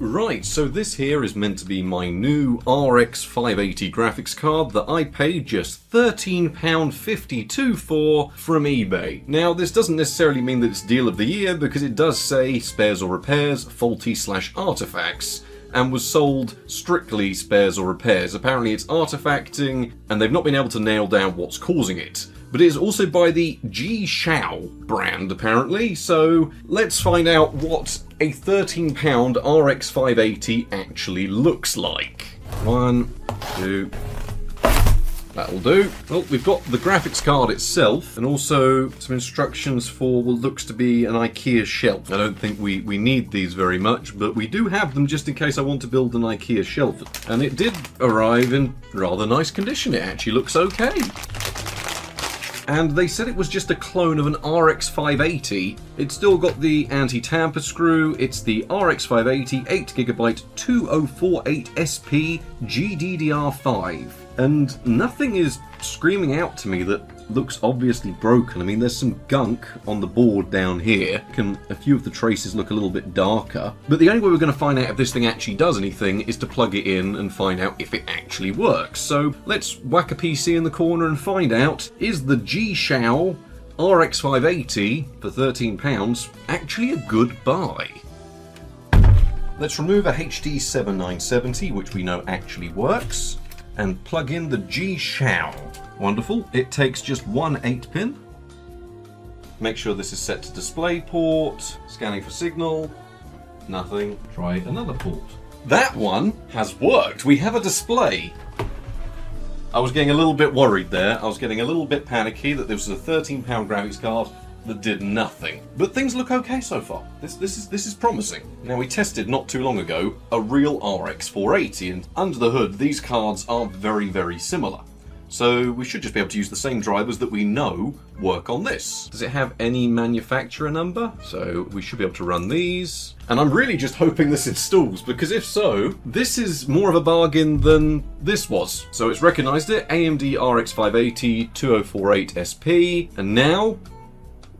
Right, so this here is meant to be my new RX580 graphics card that I paid just £13.52 for from eBay. Now, this doesn't necessarily mean that it's deal of the year because it does say spares or repairs, faulty/artifacts, and was sold strictly spares or repairs. Apparently it's artifacting, and they've not been able to nail down what's causing it. But it is also by the G-Shao brand, apparently, so let's find out what a £13 RX580 actually looks like. 1, 2... That'll do. Well, we've got the graphics card itself, and also some instructions for what looks to be an IKEA shelf. I don't think we need these very much, but we do have them just in case I want to build an IKEA shelf. And it did arrive in rather nice condition. It actually looks okay. And they said it was just a clone of an RX580. It's still got the anti-tamper screw. It's the RX580 8GB 2048 SP GDDR5. And nothing is screaming out to me that looks obviously broken. I mean, there's some gunk on the board down here. A few of the traces look a little bit darker. But the only way we're going to find out if this thing actually does anything is to plug it in and find out if it actually works. So let's whack a PC in the corner and find out, is the G-Shao RX580 for £13 actually a good buy? Let's remove a HD7970, which we know actually works, and plug in the G-Shao. Wonderful. It takes just one 8-pin. Make sure this is set to display port. Scanning for signal. Nothing. Try another port. That one has worked. We have a display. I was getting a little bit worried there. I was getting a little bit panicky that this was a £13 graphics card that did nothing. But things look okay so far. This is promising. Now, we tested not too long ago a real RX 480, and under the hood these cards are very, very similar. So we should just be able to use the same drivers that we know work on this. Does it have any manufacturer number? So we should be able to run these. And I'm really just hoping this installs, because if so, this is more of a bargain than this was. So it's recognized it, AMD RX 580 2048 SP, and now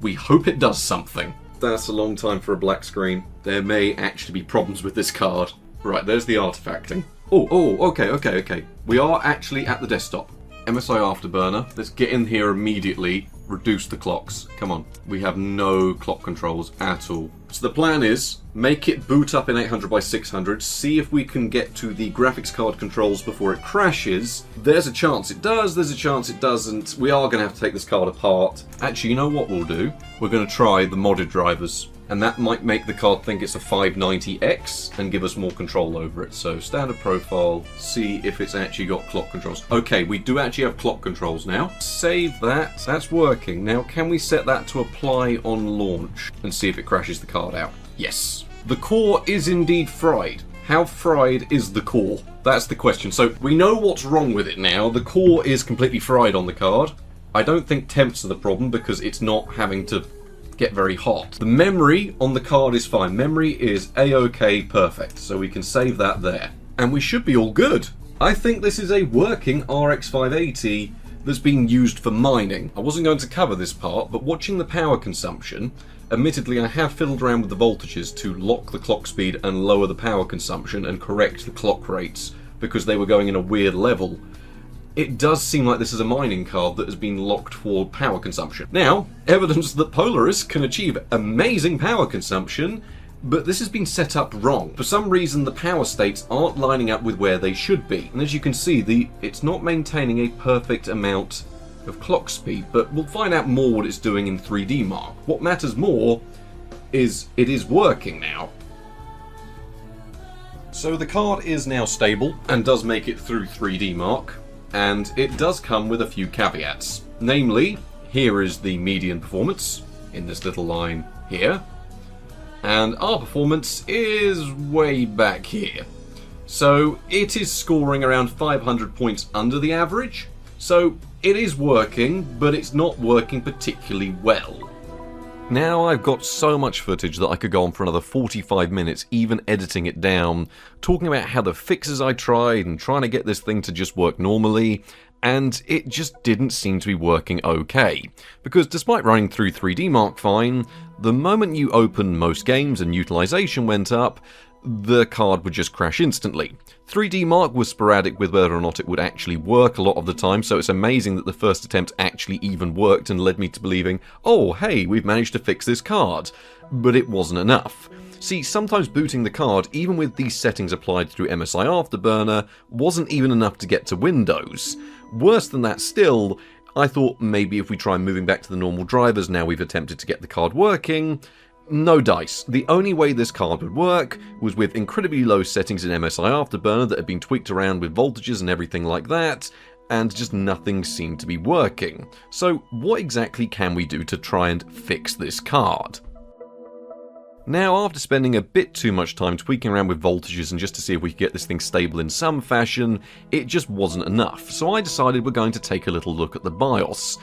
we hope it does something. That's a long time for a black screen. There may actually be problems with this card. Right, there's the artifacting. Oh, okay. We are actually at the desktop. MSI Afterburner. Let's get in here immediately. Reduce the clocks. Come on. We have no clock controls at all. So the plan is, make it boot up in 800x600, see if we can get to the graphics card controls before it crashes. There's a chance it does, there's a chance it doesn't. We are going to have to take this card apart. Actually, you know what we'll do? We're going to try the modded drivers. And that might make the card think it's a 590X and give us more control over it. So standard profile, see if it's actually got clock controls. Okay, we do actually have clock controls now. Save that. That's working. Now, can we set that to apply on launch and see if it crashes the card out? Yes. The core is indeed fried. How fried is the core? That's the question. So we know what's wrong with it now. The core is completely fried on the card. I don't think temps are the problem because it's not having to get very hot. The memory on the card is fine. Memory is A-OK perfect, so we can save that there. And we should be all good. I think this is a working RX 580 that's being used for mining. I wasn't going to cover this part, but watching the power consumption, admittedly I have fiddled around with the voltages to lock the clock speed and lower the power consumption and correct the clock rates because they were going in a weird level. It does seem like this is a mining card that has been locked for power consumption. Now, evidence that Polaris can achieve amazing power consumption, but this has been set up wrong. For some reason, the power states aren't lining up with where they should be. And as you can see, it's not maintaining a perfect amount of clock speed, but we'll find out more what it's doing in 3D Mark. What matters more is it is working now. So the card is now stable and does make it through 3D Mark. And it does come with a few caveats. Namely, here is the median performance in this little line here. And our performance is way back here. So it is scoring around 500 points under the average. So it is working, but it's not working particularly well. Now I've got so much footage that I could go on for another 45 minutes even editing it down, talking about how the fixes I tried and trying to get this thing to just work normally, and it just didn't seem to be working okay. Because despite running through 3D Mark fine, the moment you opened most games and utilization went up, the card would just crash instantly. 3D Mark was sporadic with whether or not it would actually work a lot of the time, so it's amazing that the first attempt actually even worked and led me to believing, oh hey, we've managed to fix this card. But it wasn't enough. See, sometimes booting the card, even with these settings applied through MSI Afterburner, wasn't even enough to get to Windows. Worse than that still, I thought maybe if we try moving back to the normal drivers now we've attempted to get the card working. No dice. The only way this card would work was with incredibly low settings in MSI Afterburner that had been tweaked around with voltages and everything like that, and just nothing seemed to be working. So what exactly can we do to try and fix this card? Now, after spending a bit too much time tweaking around with voltages and just to see if we could get this thing stable in some fashion, it just wasn't enough, so I decided we're going to take a little look at the BIOS.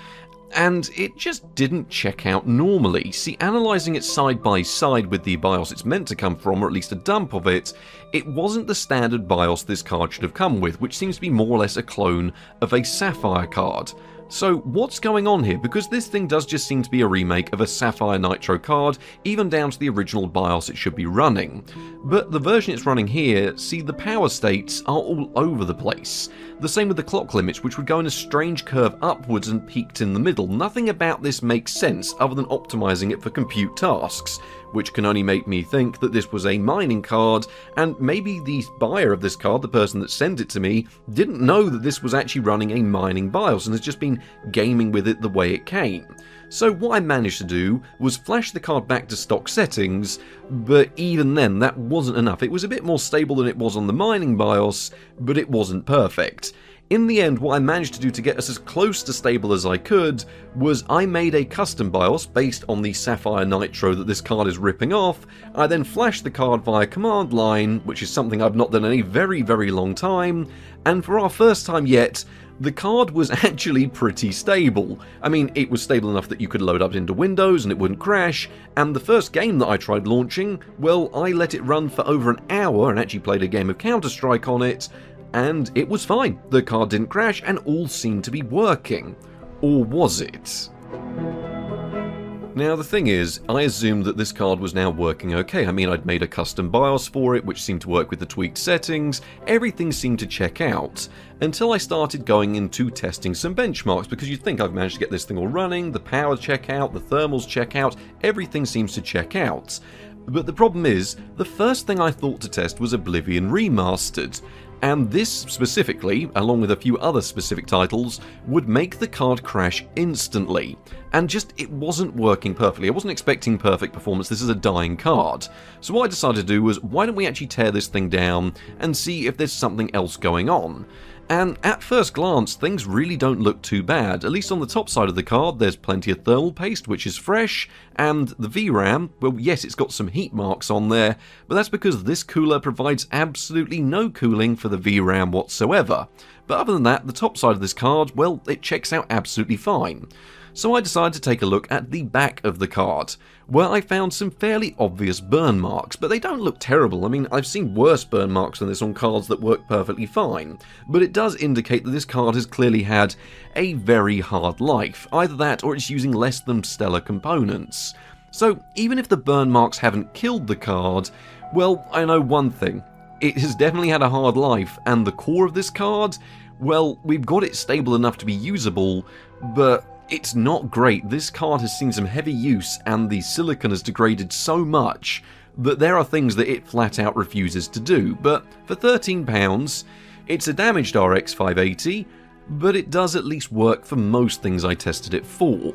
And it just didn't check out normally. See, analysing it side by side with the BIOS it's meant to come from, or at least a dump of it, it wasn't the standard BIOS this card should have come with, which seems to be more or less a clone of a Sapphire card. So what's going on here? Because this thing does just seem to be a remake of a Sapphire Nitro card, even down to the original BIOS it should be running. But the version it's running here, see, the power states are all over the place. The same with the clock limits, which would go in a strange curve upwards and peaked in the middle. Nothing about this makes sense other than optimizing it for compute tasks, which can only make me think that this was a mining card, and maybe the buyer of this card, the person that sent it to me, didn't know that this was actually running a mining BIOS and has just been gaming with it the way it came. So what I managed to do was flash the card back to stock settings, but even then that wasn't enough. It was a bit more stable than it was on the mining BIOS, but it wasn't perfect. In the end, what I managed to do to get us as close to stable as I could was I made a custom BIOS based on the Sapphire Nitro that this card is ripping off. I then flashed the card via command line, which is something I've not done in a very, very long time, and for our first time yet, the card was actually pretty stable. I mean, it was stable enough that you could load up into Windows and it wouldn't crash, and the first game that I tried launching, well, I let it run for over an hour and actually played a game of Counter-Strike on it, and it was fine. The card didn't crash and all seemed to be working. Or was it? Now the thing is, I assumed that this card was now working okay. I mean, I'd made a custom BIOS for it, which seemed to work with the tweaked settings. Everything seemed to check out, until I started going into testing some benchmarks, because you'd think I've managed to get this thing all running, the power check out, the thermals check out, everything seems to check out. But the problem is, the first thing I thought to test was Oblivion Remastered. And this specifically, along with a few other specific titles, would make the card crash instantly. And just, it wasn't working perfectly. I wasn't expecting perfect performance, this is a dying card. So what I decided to do was, why don't we actually tear this thing down and see if there's something else going on? And at first glance, things really don't look too bad. At least on the top side of the card, there's plenty of thermal paste, which is fresh, and the VRAM, well yes, it's got some heat marks on there, but that's because this cooler provides absolutely no cooling for the VRAM whatsoever. But other than that, the top side of this card, well, it checks out absolutely fine. So I decided to take a look at the back of the card, where I found some fairly obvious burn marks, but they don't look terrible. I mean, I've seen worse burn marks than this on cards that work perfectly fine, but it does indicate that this card has clearly had a very hard life, either that or it's using less than stellar components. So even if the burn marks haven't killed the card, well, I know one thing. It has definitely had a hard life, and the core of this card, well, we've got it stable enough to be usable, but it's not great. This card has seen some heavy use and the silicon has degraded so much that there are things that it flat out refuses to do. But for £13, it's a damaged RX580, but it does at least work for most things I tested it for.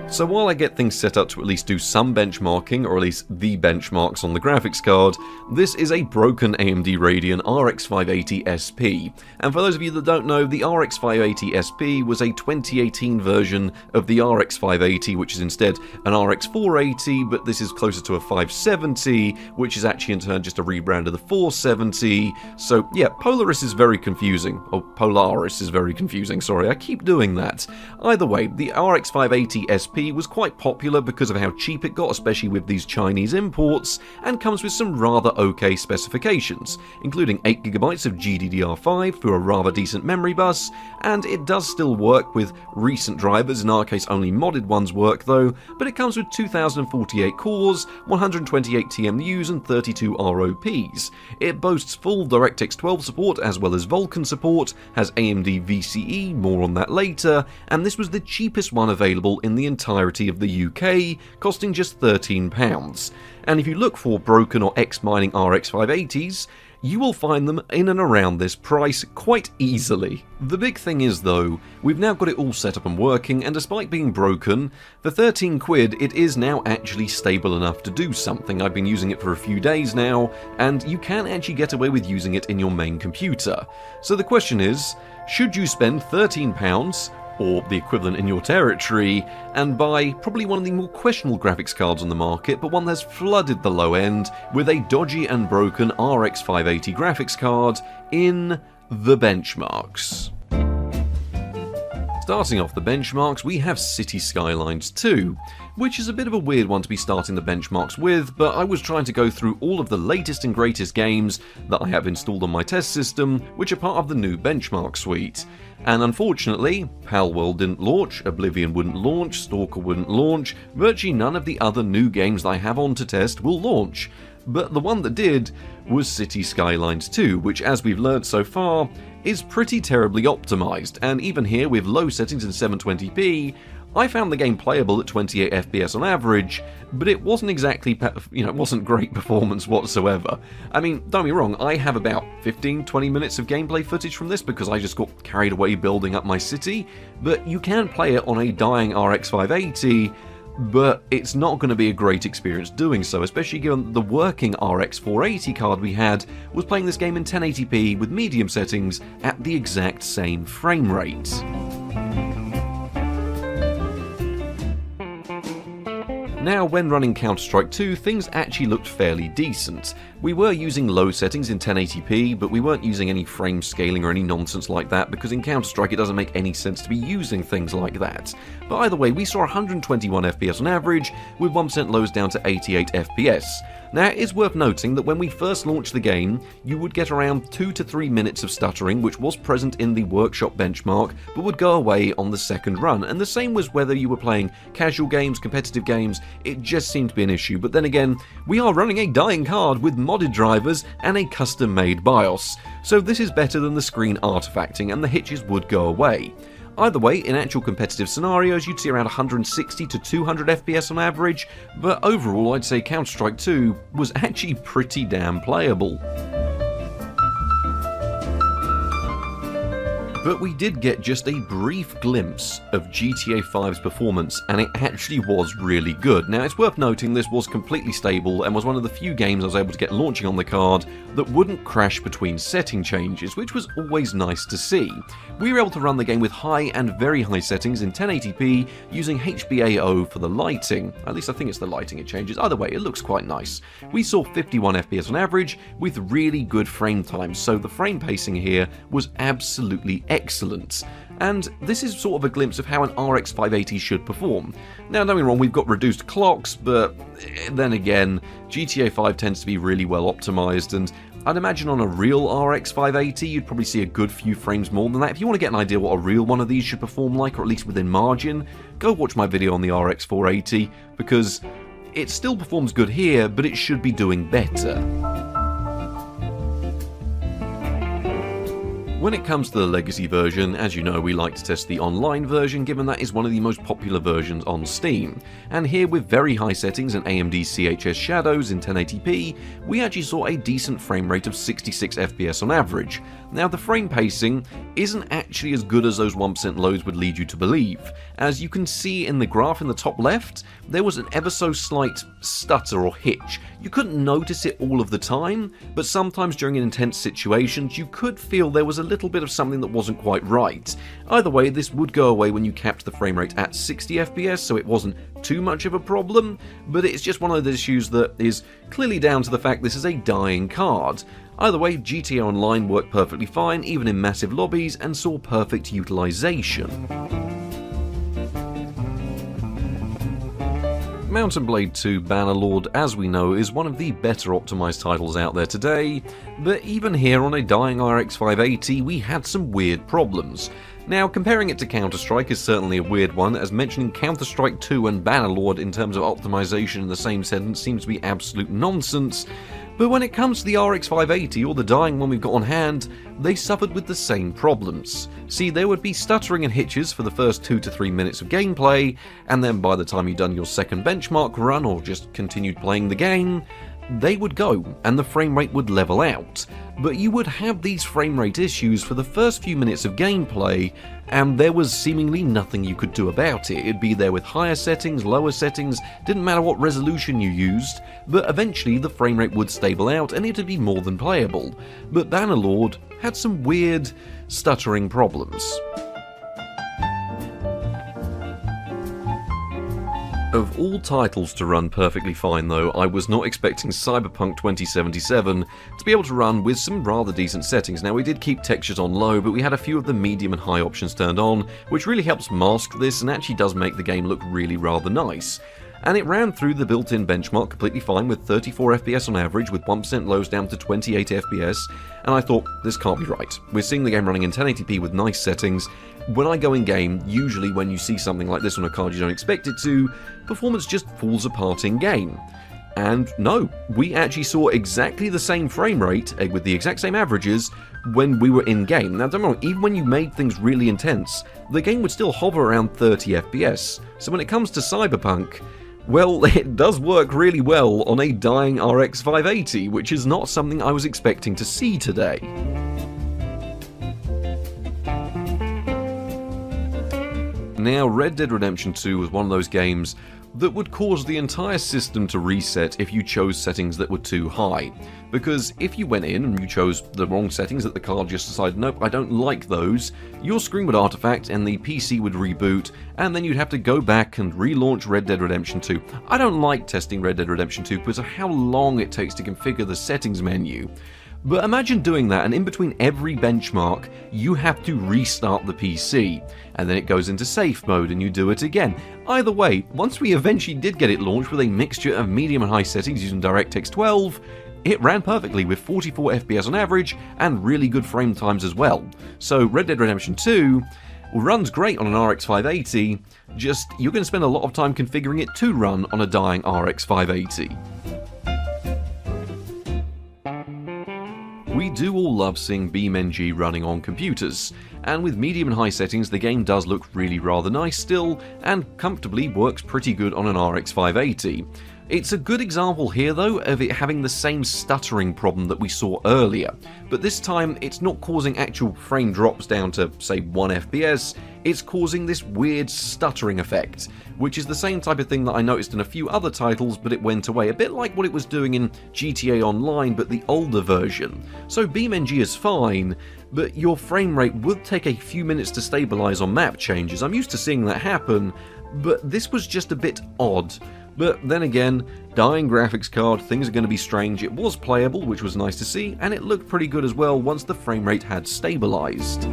So while I get things set up to at least do some benchmarking, or at least the benchmarks on the graphics card, this is a broken AMD Radeon RX580 SP. And for those of you that don't know, the RX580 SP was a 2018 version of the RX580, which is instead an RX480, but this is closer to a 570, which is actually in turn just a rebrand of the 470. So yeah, Polaris is very confusing. Oh, Polaris is very confusing, sorry, I keep doing that. Either way, the RX580 SP 1080p was quite popular because of how cheap it got, especially with these Chinese imports, and comes with some rather okay specifications, including 8GB of GDDR5 through a rather decent memory bus, and it does still work with recent drivers. In our case only modded ones work though, but it comes with 2048 cores, 128 TMUs and 32 ROPs. It boasts full DirectX 12 support as well as Vulkan support, has AMD VCE, more on that later, and this was the cheapest one available in the entirety of the UK, costing just £13. And if you look for broken or X-mining RX 580s, you will find them in and around this price quite easily. The big thing is though, we've now got it all set up and working, and despite being broken, for 13 quid it is now actually stable enough to do something. I've been using it for a few days now, and you can actually get away with using it in your main computer. So the question is, should you spend £13, or the equivalent in your territory, and buy probably one of the more questionable graphics cards on the market, but one that's flooded the low end with a dodgy and broken RX 580 graphics card in the benchmarks? Starting off the benchmarks, we have City Skylines 2, which is a bit of a weird one to be starting the benchmarks with, but I was trying to go through all of the latest and greatest games that I have installed on my test system, which are part of the new benchmark suite. And unfortunately, Palworld didn't launch, Oblivion wouldn't launch, Stalker wouldn't launch, virtually none of the other new games that I have on to test will launch. But the one that did was City Skylines 2, which, as we've learned so far, is pretty terribly optimised, and even here with low settings in 720p, I found the game playable at 28 FPS on average, but it wasn't exactly, it wasn't great performance whatsoever. I mean, don't be wrong, I have about 15-20 minutes of gameplay footage from this because I just got carried away building up my city, but you can play it on a dying RX 580, but it's not going to be a great experience doing so, especially given that the working RX 480 card we had was playing this game in 1080p with medium settings at the exact same frame rate. Now, when running Counter-Strike 2, things actually looked fairly decent. We were using low settings in 1080p, but we weren't using any frame scaling or any nonsense like that, because in Counter-Strike it doesn't make any sense to be using things like that. But either way, we saw 121 FPS on average, with 1% lows down to 88 FPS. Now, it is worth noting that when we first launched the game, you would get around 2 to 3 minutes of stuttering, which was present in the workshop benchmark, but would go away on the second run, and the same was whether you were playing casual games, competitive games, it just seemed to be an issue. But then again, we are running a dying card with modded drivers and a custom-made BIOS, so this is better than the screen artifacting, and the hitches would go away. Either way, in actual competitive scenarios, you'd see around 160 to 200 FPS on average, but overall I'd say Counter-Strike 2 was actually pretty damn playable. But we did get just a brief glimpse of GTA 5's performance, and it actually was really good. Now, it's worth noting this was completely stable and was one of the few games I was able to get launching on the card that wouldn't crash between setting changes, which was always nice to see. We were able to run the game with high and very high settings in 1080p using HBAO for the lighting. At least I think it's the lighting it changes. Either way, it looks quite nice. We saw 51 FPS on average with really good frame times, so the frame pacing here was absolutely excellent. And this is sort of a glimpse of how an RX 580 should perform. Now, don't get me wrong, we've got reduced clocks, but then again, GTA 5 tends to be really well optimized, and I'd imagine on a real RX 580 you'd probably see a good few frames more than that. If you want to get an idea what a real one of these should perform like, or at least within margin, go watch my video on the RX 480, because it still performs good here, but it should be doing better. When it comes to the legacy version, as you know, we like to test the online version, given that is one of the most popular versions on Steam. And here, with very high settings and AMD CHS shadows in 1080p, we actually saw a decent frame rate of 66 FPS on average. Now, the frame pacing isn't actually as good as those 1% lows would lead you to believe. As you can see in the graph in the top left, there was an ever so slight stutter or hitch. You couldn't notice it all of the time, but sometimes during intense situations you could feel there was a little bit of something that wasn't quite right. Either way, this would go away when you capped the frame rate at 60 FPS, so it wasn't too much of a problem, but it's just one of those issues that is clearly down to the fact this is a dying card. Either way, GTA Online worked perfectly fine, even in massive lobbies, and saw perfect utilization. Mount & Blade 2 Bannerlord, as we know, is one of the better optimised titles out there today, but even here on a dying RX 580 we had some weird problems. Now, comparing it to Counter-Strike is certainly a weird one, as mentioning Counter-Strike 2 and Bannerlord in terms of optimization in the same sentence seems to be absolute nonsense, but when it comes to the RX 580 or the dying one we've got on hand, they suffered with the same problems. See, there would be stuttering and hitches for the first 2 to 3 minutes of gameplay, and then by the time you'd done your second benchmark run or just continued playing the game, they would go and the frame rate would level out. But you would have these frame rate issues for the first few minutes of gameplay, and there was seemingly nothing you could do about it. It'd be there with higher settings, lower settings, didn't matter what resolution you used, but eventually the frame rate would stable out and it'd be more than playable. But Bannerlord had some weird, stuttering problems. Of all titles to run perfectly fine though, I was not expecting Cyberpunk 2077 to be able to run with some rather decent settings. Now, we did keep textures on low, but we had a few of the medium and high options turned on, which really helps mask this and actually does make the game look really rather nice. And it ran through the built-in benchmark completely fine with 34 FPS on average, with 1% lows down to 28 FPS, and I thought, this can't be right. We're seeing the game running in 1080p with nice settings. When I go in-game, usually when you see something like this on a card you don't expect it to, performance just falls apart in-game. And no, we actually saw exactly the same frame rate, with the exact same averages, when we were in-game. Now don't get me wrong, even when you made things really intense, the game would still hover around 30 FPS. So when it comes to Cyberpunk, well, it does work really well on a dying RX 580, which is not something I was expecting to see today. Now, Red Dead Redemption 2 was one of those games that would cause the entire system to reset if you chose settings that were too high. Because if you went in and you chose the wrong settings that the card just decided, nope, I don't like those, your screen would artifact and the PC would reboot, and then you'd have to go back and relaunch Red Dead Redemption 2. I don't like testing Red Dead Redemption 2 because of how long it takes to configure the settings menu. But imagine doing that, and in between every benchmark, you have to restart the PC, and then it goes into safe mode and you do it again. Either way, once we eventually did get it launched with a mixture of medium and high settings using DirectX 12, it ran perfectly with 44 FPS on average and really good frame times as well. So Red Dead Redemption 2 runs great on an RX 580, just you're going to spend a lot of time configuring it to run on a dying RX 580. We do all love seeing BeamNG running on computers, and with medium and high settings the game does look really rather nice still, and comfortably works pretty good on an RX 580. It's a good example here though of it having the same stuttering problem that we saw earlier, but this time it's not causing actual frame drops down to say 1 FPS, it's causing this weird stuttering effect, which is the same type of thing that I noticed in a few other titles, but it went away, a bit like what it was doing in GTA Online but the older version. So BeamNG is fine, but your frame rate would take a few minutes to stabilize on map changes. I'm used to seeing that happen, but this was just a bit odd. But then again, dying graphics card, things are going to be strange. It was playable, which was nice to see, and it looked pretty good as well once the frame rate had stabilized.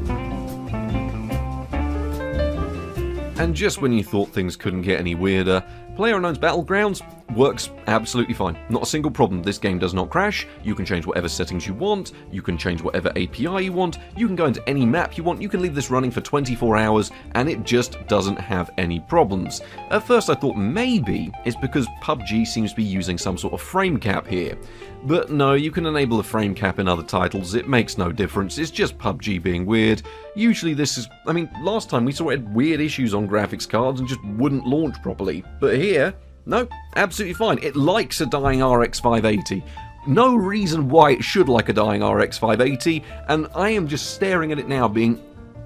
And just when you thought things couldn't get any weirder, PlayerUnknown's Battlegrounds works absolutely fine. Not a single problem. This game does not crash. You can change whatever settings you want. You can change whatever API you want. You can go into any map you want. You can leave this running for 24 hours and it just doesn't have any problems. At first I thought maybe it's because PUBG seems to be using some sort of frame cap here. But no, you can enable a frame cap in other titles. It makes no difference. It's just PUBG being weird. Usually this is... I mean, last time we saw it had weird issues on graphics cards and just wouldn't launch properly. But here... no, absolutely fine. It likes a dying RX 580. No reason why it should like a dying RX 580, and I am just staring at it now being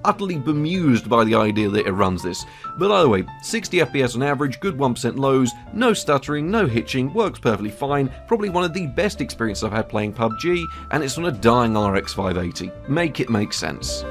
utterly bemused by the idea that it runs this. But either way, 60 FPS on average, good 1% lows, no stuttering, no hitching, works perfectly fine, probably one of the best experiences I've had playing PUBG, and it's on a dying RX 580. Make it make sense.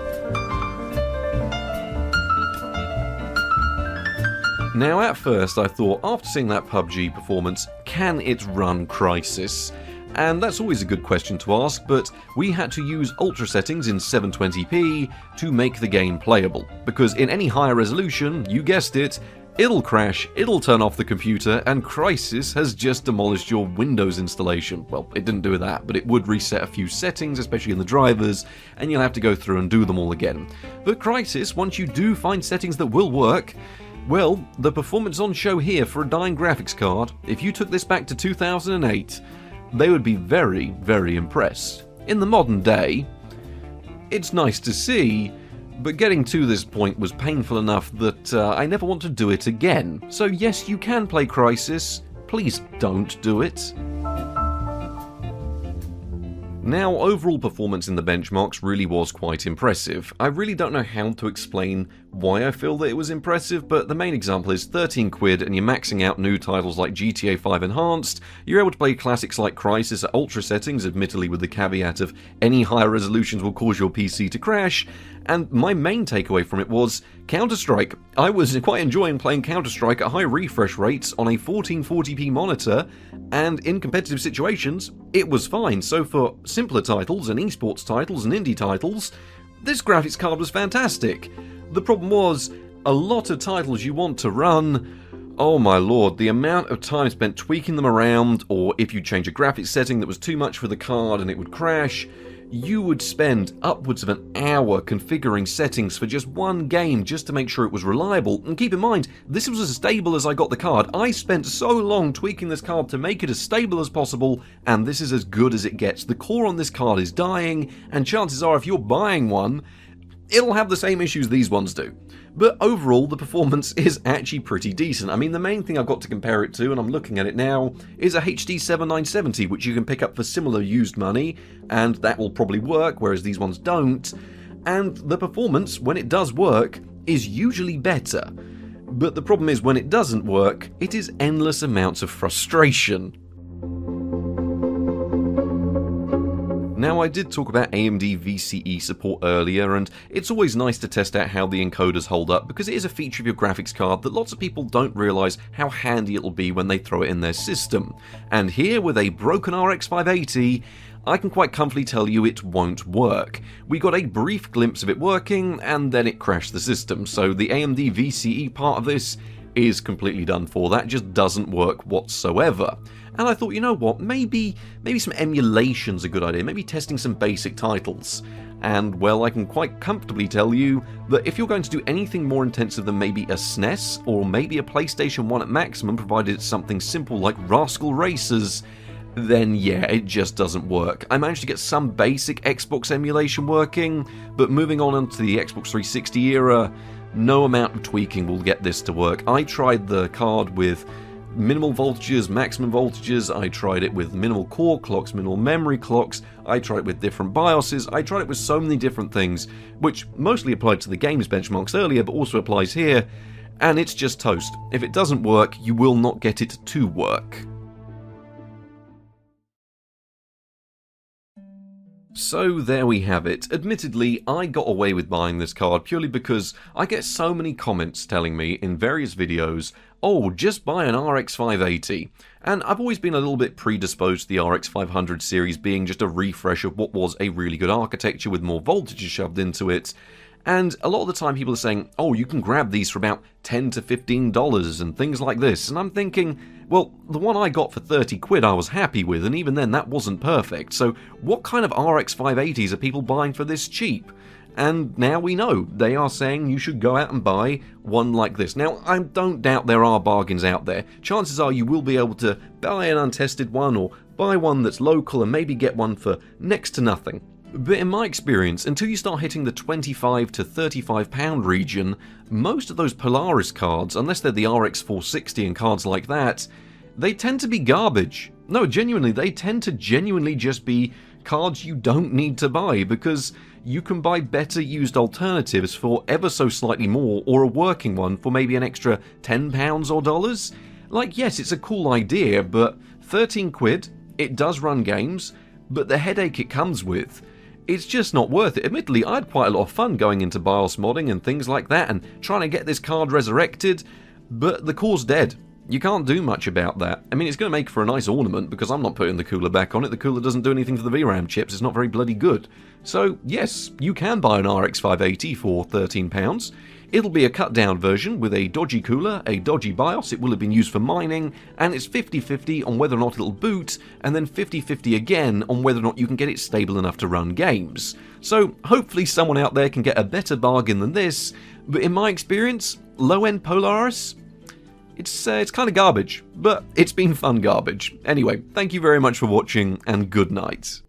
Now at first I thought, after seeing that PUBG performance, can it run Crysis? And that's always a good question to ask, but we had to use ultra settings in 720p to make the game playable, because in any higher resolution, you guessed it, it'll crash, it'll turn off the computer, and Crysis has just demolished your Windows installation. Well, it didn't do that, but it would reset a few settings, especially in the drivers, and you'll have to go through and do them all again. But Crysis, once you do find settings that will work, well, the performance on show here for a dying graphics card, if you took this back to 2008, they would be very, very impressed. In the modern day, it's nice to see, but getting to this point was painful enough that I never want to do it again. So yes, you can play Crysis, please don't do it. Now, overall performance in the benchmarks really was quite impressive. I really don't know how to explain why I feel that it was impressive, but the main example is 13 quid and you're maxing out new titles like GTA 5 Enhanced, you're able to play classics like Crysis at ultra settings, admittedly with the caveat of any higher resolutions will cause your PC to crash, and my main takeaway from it was Counter-Strike. I was quite enjoying playing Counter-Strike at high refresh rates on a 1440p monitor, and in competitive situations, it was fine. So for simpler titles and esports titles and indie titles, this graphics card was fantastic. The problem was, a lot of titles you want to run, oh my lord, the amount of time spent tweaking them around, or if you change a graphics setting that was too much for the card and it would crash, you would spend upwards of an hour configuring settings for just one game just to make sure it was reliable. And keep in mind, this was as stable as I got the card. I spent so long tweaking this card to make it as stable as possible, and this is as good as it gets. The core on this card is dying, and chances are if you're buying one, it'll have the same issues these ones do. But overall, the performance is actually pretty decent. I mean, the main thing I've got to compare it to, and I'm looking at it now, is a HD 7970, which you can pick up for similar used money, and that will probably work, whereas these ones don't. And the performance, when it does work, is usually better. But the problem is, when it doesn't work, it is endless amounts of frustration. Now, I did talk about AMD VCE support earlier, and it's always nice to test out how the encoders hold up because it is a feature of your graphics card that lots of people don't realise how handy it'll be when they throw it in their system. And here, with a broken RX580, I can quite comfortably tell you it won't work. We got a brief glimpse of it working, and then it crashed the system, so the AMD VCE part of this is completely done for. That just doesn't work whatsoever. And I thought, you know what, maybe some emulation's a good idea, maybe testing some basic titles. And, well, I can quite comfortably tell you that if you're going to do anything more intensive than maybe a SNES, or maybe a PlayStation 1 at maximum, provided it's something simple like Rascal Racers, then yeah, it just doesn't work. I managed to get some basic Xbox emulation working, but moving on into the Xbox 360 era, no amount of tweaking will get this to work. I tried the card with minimal voltages, maximum voltages, I tried it with minimal core clocks, minimal memory clocks, I tried it with different BIOSes, I tried it with so many different things, which mostly applied to the games benchmarks earlier, but also applies here, and it's just toast. If it doesn't work, you will not get it to work. So there we have it. Admittedly, I got away with buying this card purely because I get so many comments telling me in various videos, oh, just buy an RX580. And I've always been a little bit predisposed to the RX500 series being just a refresh of what was a really good architecture with more voltages shoved into it. And a lot of the time people are saying, oh, you can grab these for about $10 to $15 and things like this. And I'm thinking, well, the one I got for 30 quid I was happy with, and even then that wasn't perfect. So what kind of RX580s are people buying for this cheap? And now we know. They are saying you should go out and buy one like this. Now, I don't doubt there are bargains out there. Chances are you will be able to buy an untested one or buy one that's local and maybe get one for next to nothing. But in my experience, until you start hitting the £25 to £35 region, most of those Polaris cards, unless they're the RX460 and cards like that, they tend to be garbage. No, genuinely, they tend to genuinely just be cards you don't need to buy because you can buy better used alternatives for ever so slightly more, or a working one for maybe an extra £10 or dollars. Like, yes, it's a cool idea, but 13 quid, it does run games, but the headache it comes with, it's just not worth it. Admittedly, I had quite a lot of fun going into BIOS modding and things like that and trying to get this card resurrected, but the core's dead. You can't do much about that. I mean, it's going to make for a nice ornament because I'm not putting the cooler back on it. The cooler doesn't do anything to the VRAM chips. It's not very bloody good. So, yes, you can buy an RX580 for £13. It'll be a cut-down version with a dodgy cooler, a dodgy BIOS, it will have been used for mining, and it's 50-50 on whether or not it'll boot, and then 50-50 again on whether or not you can get it stable enough to run games. So hopefully someone out there can get a better bargain than this, but in my experience, low-end Polaris, it's kind of garbage, but it's been fun garbage. Anyway, thank you very much for watching, and good night.